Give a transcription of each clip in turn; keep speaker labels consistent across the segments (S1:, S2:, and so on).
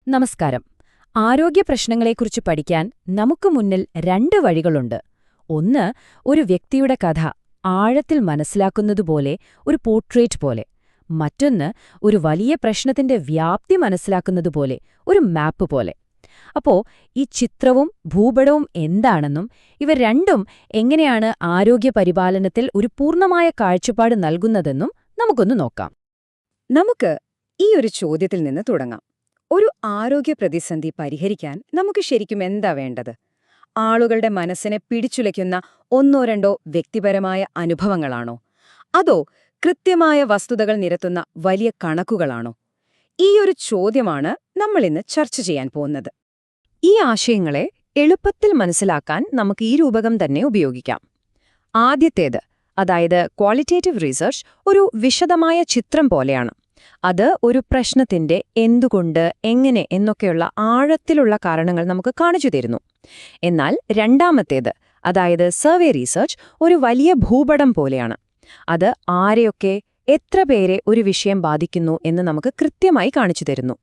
S1: നമസ്കാരം. ആരോഗ്യ പ്രശ്നങ്ങളെക്കുറിച്ച് പഠിക്കാൻ നമുക്ക് മുന്നിൽ രണ്ട് വഴികളുണ്ട്. ഒന്ന്, ഒരു വ്യക്തിയുടെ കഥ ആഴത്തിൽ മനസ്സിലാക്കുന്നതുപോലെ, ഒരു പോർട്രേറ്റ് പോലെ. മറ്റൊന്ന്, ഒരു വലിയ പ്രശ്നത്തിന്റെ വ്യാപ്തി മനസ്സിലാക്കുന്നതുപോലെ, ഒരു മാപ്പ് പോലെ. അപ്പോ ഈ ചിത്രവും ഭൂപടവും എന്താണെന്നും ഇവ രണ്ടും എങ്ങനെയാണ് ആരോഗ്യ പരിപാലനത്തിൽ ഒരു പൂർണ്ണമായ കാഴ്ചപ്പാട് നൽകുന്നതെന്നും നമുക്കൊന്ന് നോക്കാം.
S2: നമുക്ക് ഈ ഒരു ചോദ്യത്തിൽ നിന്ന് തുടങ്ങാം. ഒരു ആരോഗ്യ പ്രതിസന്ധി പരിഹരിക്കാൻ നമുക്ക് ശരിക്കും എന്താ വേണ്ടത്? ആളുകളുടെ മനസ്സിനെ പിടിച്ചുലയ്ക്കുന്ന ഒന്നോ രണ്ടോ വ്യക്തിപരമായ അനുഭവങ്ങളാണോ? അതോ കൃത്യമായ വസ്തുതകൾ നിരത്തുന്ന വലിയ കണക്കുകളാണോ? ഈ ഒരു ചോദ്യമാണ് നമ്മളിന്ന് ചർച്ച ചെയ്യാൻ പോകുന്നത്. ഈ ആശയങ്ങളെ എളുപ്പത്തിൽ മനസ്സിലാക്കാൻ നമുക്ക് ഈ രൂപകം തന്നെ ഉപയോഗിക്കാം. ആദ്യത്തേത്, അതായത് ക്വാളിറ്റേറ്റീവ് റിസർച്ച്, ഒരു വിശദമായ ചിത്രം പോലെയാണ്. അത് ഒരു പ്രശ്നത്തിന്റെ എന്തുകൊണ്ട്, എങ്ങനെ എന്നൊക്കെയുള്ള ആഴത്തിലുള്ള കാരണങ്ങൾ നമുക്ക് കാണിച്ചു തരുന്നു. എന്നാൽ രണ്ടാമത്തേത്, അതായത് സർവേ റിസർച്ച്, ഒരു വലിയ ഭൂപടം പോലെയാണ്. അത് ആരെയൊക്കെ, എത്ര പേരെ ഒരു വിഷയം ബാധിക്കുന്നു എന്ന് നമുക്ക് കൃത്യമായി കാണിച്ചു തരുന്നു.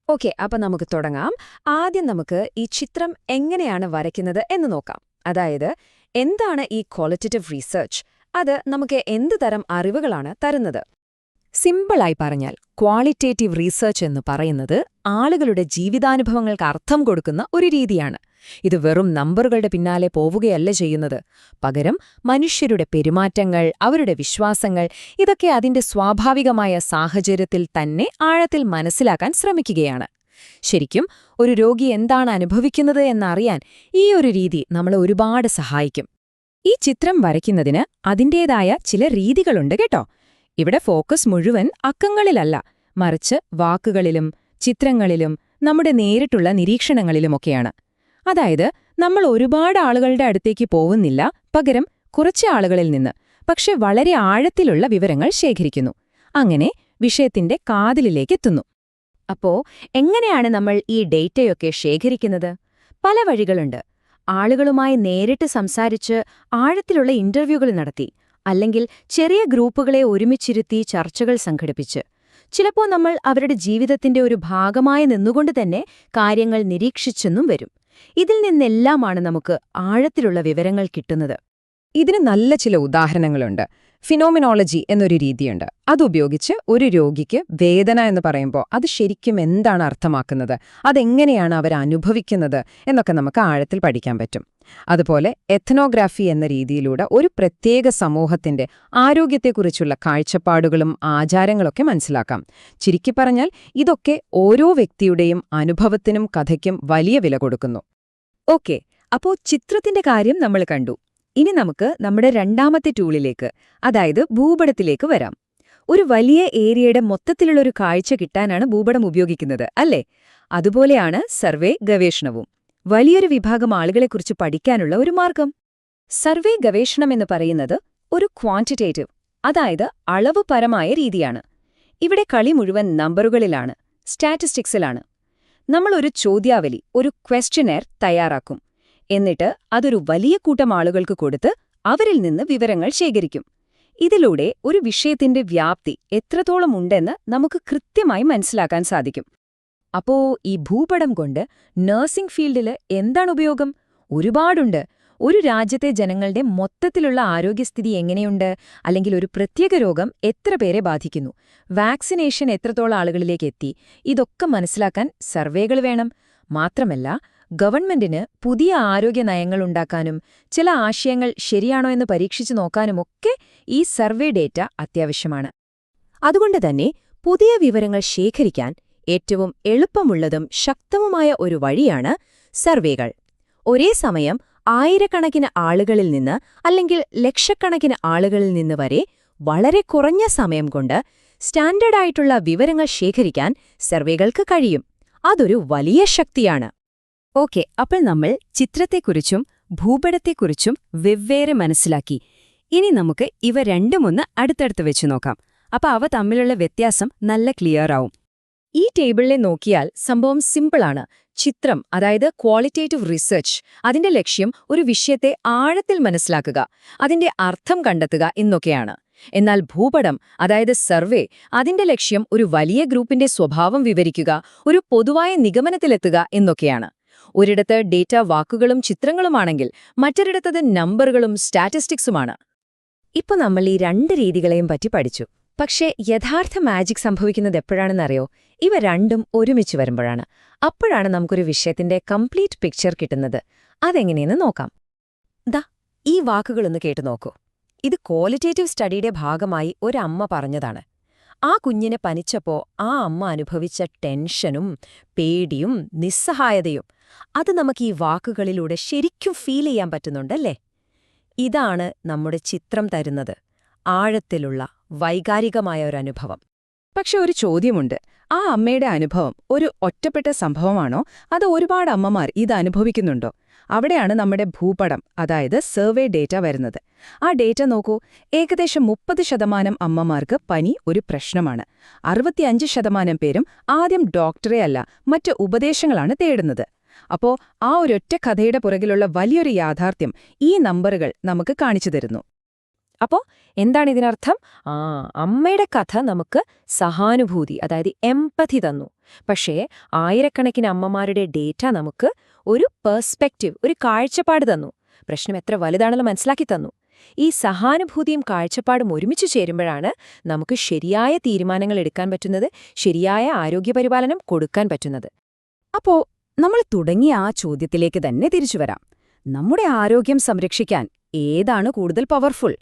S2: ഓക്കെ, അപ്പം നമുക്ക് തുടങ്ങാം. ആദ്യം നമുക്ക് ഈ ചിത്രം എങ്ങനെയാണ് വരയ്ക്കുന്നത് എന്ന് നോക്കാം. അതായത് എന്താണ് ഈ ക്വാളിറ്റേറ്റീവ് റിസർച്ച്? അത് നമുക്ക് എന്ത് തരം അറിവുകളാണ് തരുന്നത്? സിമ്പിളായി പറഞ്ഞാൽ, ക്വാളിറ്റേറ്റീവ് റിസർച്ച് എന്ന് പറയുന്നത് ആളുകളുടെ ജീവിതാനുഭവങ്ങൾക്ക് അർത്ഥം കൊടുക്കുന്ന ഒരു രീതിയാണ്. ഇത് വെറും നമ്പറുകളുടെ പിന്നാലെ പോവുകയല്ല ചെയ്യുന്നത്. പകരം മനുഷ്യരുടെ പെരുമാറ്റങ്ങൾ, അവരുടെ വിശ്വാസങ്ങൾ, ഇതൊക്കെ അതിന്റെ സ്വാഭാവികമായ സാഹചര്യത്തിൽ തന്നെ ആഴത്തിൽ മനസ്സിലാക്കാൻ ശ്രമിക്കുകയാണ്. ശരിക്കും ഒരു രോഗി എന്താണ് അനുഭവിക്കുന്നത് എന്നറിയാൻ ഈ ഒരു രീതി നമ്മളെ ഒരുപാട് സഹായിക്കും. ഈ ചിത്രം വരയ്ക്കുന്നതിന് അതിൻ്റേതായ ചില രീതികളുണ്ട് കേട്ടോ. ഇവിടെ ഫോക്കസ് മുഴുവൻ അക്കങ്ങളിലല്ല, മറിച്ച് വാക്കുകളിലും ചിത്രങ്ങളിലും നമ്മുടെ നേരിട്ടുള്ള നിരീക്ഷണങ്ങളിലുമൊക്കെയാണ്. അതായത് നമ്മൾ ഒരുപാട് ആളുകളുടെ അടുത്തേക്ക് പോകുന്നില്ല, പകരം കുറച്ച് ആളുകളിൽ നിന്ന്, പക്ഷെ വളരെ ആഴത്തിലുള്ള വിവരങ്ങൾ ശേഖരിക്കുന്നു. അങ്ങനെ വിഷയത്തിന്റെ കാതിലിലേക്കെത്തുന്നു. അപ്പോ എങ്ങനെയാണ് നമ്മൾ ഈ ഡേറ്റയൊക്കെ ശേഖരിക്കുന്നത്? പല വഴികളുണ്ട്. ആളുകളുമായി നേരിട്ട് സംസാരിച്ച് ആഴത്തിലുള്ള ഇന്റർവ്യൂകൾ നടത്തി, അല്ലെങ്കിൽ ചെറിയ ഗ്രൂപ്പുകളെ ഒരുമിച്ചിരുത്തി ചർച്ചകൾ സംഘടിപ്പിച്ച്, ചിലപ്പോൾ നമ്മൾ അവരുടെ ജീവിതത്തിന്റെ ഒരു ഭാഗമായി നിന്നുകൊണ്ട് തന്നെ കാര്യങ്ങൾ നിരീക്ഷിച്ചെന്നും വരും. ഇതിൽ നിന്നെല്ലാമാണ് നമുക്ക് ആഴത്തിലുള്ള വിവരങ്ങൾ കിട്ടുന്നത്. ഇതിന് നല്ല ചില ഉദാഹരണങ്ങളുണ്ട്. ഫിനോമിനോളജി എന്നൊരു രീതിയുണ്ട്. അതുപയോഗിച്ച് ഒരു രോഗിക്ക് വേദന എന്ന് പറയുമ്പോൾ അത് ശരിക്കും എന്താണ് അർത്ഥമാക്കുന്നത്, അതെങ്ങനെയാണ് അവർ അനുഭവിക്കുന്നത് എന്നൊക്കെ നമുക്ക് ആഴത്തിൽ പഠിക്കാൻ പറ്റും. അതുപോലെ എത്നോഗ്രാഫി എന്ന രീതിയിലൂടെ ഒരു പ്രത്യേക സമൂഹത്തിന്റെ ആരോഗ്യത്തെക്കുറിച്ചുള്ള കാഴ്ചപ്പാടുകളും ആചാരങ്ങളൊക്കെ മനസ്സിലാക്കാം. ചുരുക്കി പറഞ്ഞാൽ ഇതൊക്കെ ഓരോ വ്യക്തിയുടെയും അനുഭവത്തിനും കഥയ്ക്കും വലിയ വില കൊടുക്കുന്നു. ഓക്കെ, അപ്പോ ചിത്രത്തിന്റെ കാര്യം നമ്മൾ കണ്ടു. ഇനി നമുക്ക് നമ്മുടെ രണ്ടാമത്തെ ടൂളിലേക്ക്, അതായത് ഭൂപടത്തിലേക്ക് വരാം. ഒരു വലിയ ഏരിയയുടെ മൊത്തത്തിലുള്ളൊരു കാഴ്ച കിട്ടാനാണ് ഭൂപടം ഉപയോഗിക്കുന്നത്, അല്ലേ? അതുപോലെയാണ് സർവേ ഗവേഷണവും. വലിയൊരു വിഭാഗം ആളുകളെക്കുറിച്ച് പഠിക്കാനുള്ള ഒരു മാർഗം. സർവേ ഗവേഷണം എന്ന് പറയുന്നത് ഒരു ക്വാണ്ടിറ്റേറ്റീവ്, അതായത് അളവുപരമായ രീതിയാണ്. ഇവിടെ കളി മുഴുവൻ നമ്പറുകളിലാണ്, സ്റ്റാറ്റിസ്റ്റിക്സിലാണ്. നമ്മളൊരു ചോദ്യാവലി, ഒരു ക്വസ്റ്റ്യനെയർ തയ്യാറാക്കും. എന്നിട്ട് അതൊരു വലിയ കൂട്ടം ആളുകൾക്ക് കൊടുത്ത് അവരിൽ നിന്ന് വിവരങ്ങൾ ശേഖരിക്കും. ഇതിലൂടെ ഒരു വിഷയത്തിന്റെ വ്യാപ്തി എത്രത്തോളം ഉണ്ടെന്ന് നമുക്ക് കൃത്യമായി മനസ്സിലാക്കാൻ സാധിക്കും. അപ്പോ ഈ ഭൂപടം കൊണ്ട് നഴ്സിംഗ് ഫീൽഡില് എന്താണ് ഉപയോഗം? ഒരുപാടുണ്ട്. ഒരു രാജ്യത്തെ ജനങ്ങളുടെ മൊത്തത്തിലുള്ള ആരോഗ്യസ്ഥിതി എങ്ങനെയുണ്ട്, അല്ലെങ്കിൽ ഒരു പ്രത്യേക രോഗം എത്ര പേരെ ബാധിക്കുന്നു, വാക്സിനേഷൻ എത്രത്തോളം ആളുകളിലേക്ക് എത്തി, ഇതൊക്കെ മനസ്സിലാക്കാൻ സർവേകൾ വേണം. മാത്രമല്ല, ഗവൺമെന്റിന് പുതിയ ആരോഗ്യ നയങ്ങൾ ഉണ്ടാക്കാനും ചില ആശയങ്ങൾ ശരിയാണോ എന്ന് പരീക്ഷിച്ചു നോക്കാനുമൊക്കെ ഈ സർവേ ഡേറ്റ അത്യാവശ്യമാണ്. അതുകൊണ്ട് തന്നെ പുതിയ വിവരങ്ങൾ ശേഖരിക്കാൻ ഏറ്റവും എളുപ്പമുള്ളതും ശക്തവുമായ ഒരു വഴിയാണ് സർവേകൾ. ഒരേ സമയം ആയിരക്കണക്കിന് ആളുകളിൽ നിന്ന്, അല്ലെങ്കിൽ ലക്ഷക്കണക്കിന് ആളുകളിൽ നിന്ന് വരെ വളരെ കുറഞ്ഞ സമയം കൊണ്ട് സ്റ്റാൻഡേർഡായിട്ടുള്ള വിവരങ്ങൾ ശേഖരിക്കാൻ സർവേകൾക്ക് കഴിയും. അതൊരു വലിയ ശക്തിയാണ്. ഓക്കെ, അപ്പോൾ നമ്മൾ ചിത്രത്തെക്കുറിച്ചും ഭൂപടത്തെക്കുറിച്ചും വെവ്വേറെ മനസ്സിലാക്കി. ഇനി നമുക്ക് ഇവ രണ്ടുമൊന്ന് അടുത്തടുത്ത് വെച്ച് നോക്കാം. അപ്പോൾ അവ തമ്മിലുള്ള വ്യത്യാസം നല്ല ക്ലിയർ ആവും. ഈ ടേബിളിലെ നോക്കിയാൽ സംഭവം സിമ്പിളാണ്. ചിത്രം, അതായത് ക്വാളിറ്റേറ്റീവ് റിസർച്ച്, അതിന്റെ ലക്ഷ്യം ഒരു വിഷയത്തെ ആഴത്തിൽ മനസ്സിലാക്കുക, അതിന്റെ അർത്ഥം കണ്ടെത്തുക എന്നൊക്കെയാണ്. എന്നാൽ ഭൂപടം, അതായത് സർവേ, അതിന്റെ ലക്ഷ്യം ഒരു വലിയ ഗ്രൂപ്പിന്റെ സ്വഭാവം വിവരിക്കുക, ഒരു പൊതുവായ നിഗമനത്തിലെത്തുക എന്നൊക്കെയാണ്. ഒരിടത്ത് ഡേറ്റ വാക്കുകളും ചിത്രങ്ങളുമാണെങ്കിൽ മറ്റൊരിടത്തത് നമ്പറുകളും സ്റ്റാറ്റിസ്റ്റിക്സുമാണ്.
S1: ഇപ്പൊ നമ്മൾ ഈ രണ്ട് രീതികളെയും പറ്റി പഠിച്ചു. പക്ഷേ യഥാർത്ഥ മാജിക് സംഭവിക്കുന്നത് എപ്പോഴാണെന്നറിയോ? ഇവ രണ്ടും ഒരുമിച്ച് വരുമ്പോഴാണ്. അപ്പോഴാണ് നമുക്കൊരു വിഷയത്തിന്റെ കംപ്ലീറ്റ് പിക്ചർ കിട്ടുന്നത്. അതെങ്ങനെയെന്ന് നോക്കാം. ദാ ഈ വാക്കുകളൊന്ന് കേട്ടു നോക്കൂ. ഇത് ക്വാളിറ്റേറ്റീവ് സ്റ്റഡിയുടെ ഭാഗമായി ഒരമ്മ പറഞ്ഞതാണ്. ആ കുഞ്ഞിനെ പനിച്ചപ്പോ ആ അമ്മ അനുഭവിച്ച ടെൻഷനും പേടിയും നിസ്സഹായതയും അത് നമുക്ക് ഈ വാക്കുകളിലൂടെ ശരിക്കും ഫീൽ ചെയ്യാൻ പറ്റുന്നുണ്ടല്ലേ? ഇതാണ് നമ്മുടെ ചിത്രം തരുന്നത്, ആഴത്തിലുള്ള വൈകാരികമായ ഒരനുഭവം.
S2: പക്ഷെ ഒരു ചോദ്യമുണ്ട്. ആ അമ്മയുടെ അനുഭവം ഒരു ഒറ്റപ്പെട്ട സംഭവമാണോ, അതോ ഒരുപാട് അമ്മമാർ ഇത് അനുഭവിക്കുന്നുണ്ടോ? അവിടെയാണ് നമ്മുടെ ഭൂപടം, അതായത് സർവേ ഡേറ്റ വരുന്നത്. ആ ഡേറ്റ നോക്കൂ. ഏകദേശം 30% അമ്മമാർക്ക് പനി ഒരു പ്രശ്നമാണ്. 65% പേരും ആദ്യം ഡോക്ടറെ അല്ല, മറ്റ് ഉപദേശങ്ങളാണ് തേടുന്നത്. അപ്പോ ആ ഒരൊറ്റ കഥയുടെ പുറകിലുള്ള വലിയൊരു യാഥാർത്ഥ്യം ഈ നമ്പറുകൾ നമുക്ക് കാണിച്ചു തരുന്നു.
S1: അപ്പോ എന്താണ് ഇതിനർത്ഥം? അമ്മയുടെ കഥ നമുക്ക് സഹാനുഭൂതി, അതായത് എംപതി തന്നു. പക്ഷേ ആയിരക്കണക്കിന് അമ്മമാരുടെ ഡേറ്റ നമുക്ക് ഒരു പെർസ്പെക്റ്റീവ്, ഒരു കാഴ്ചപ്പാട് തന്നു. പ്രശ്നം എത്ര വലുതാണെന്ന് മനസ്സിലാക്കി തന്നു. ഈ സഹാനുഭൂതിയും കാഴ്ചപ്പാടും ഒരുമിച്ച് ചേരുമ്പോഴാണ് നമുക്ക് ശരിയായ തീരുമാനങ്ങൾ എടുക്കാൻ പറ്റുന്നത്, ശരിയായ ആരോഗ്യപരിപാലനം കൊടുക്കാൻ പറ്റുന്നത്.
S2: അപ്പോ നമ്മൾ തുടങ്ങിയ ആ ചോദ്യത്തിലേക്ക് തന്നെ തിരിച്ചുവരാം. നമ്മുടെ ആരോഗ്യം സംരക്ഷിക്കാൻ ഏതാണ് കൂടുതൽ പവർഫുൾ?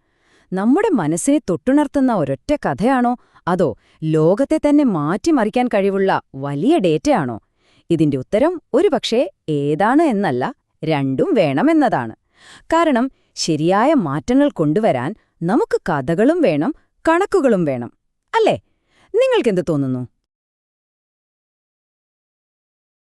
S2: നമ്മുടെ മനസ്സിനെ തൊട്ടുണർത്തുന്ന ഒരൊറ്റ കഥയാണോ, അതോ ലോകത്തെ തന്നെ മാറ്റിമറിക്കാൻ കഴിവുള്ള വലിയ ഡേറ്റയാണോ? ഇതിന്റെ ഉത്തരം ഒരുപക്ഷേ ഏതാണ് എന്നല്ല, രണ്ടും വേണമെന്നതാണ്. കാരണം ശരിയായ മാറ്റങ്ങൾ കൊണ്ടുവരാൻ നമുക്ക് കഥകളും വേണം, കണക്കുകളും വേണം. അല്ലേ? നിങ്ങൾക്കെന്ത് തോന്നുന്നു?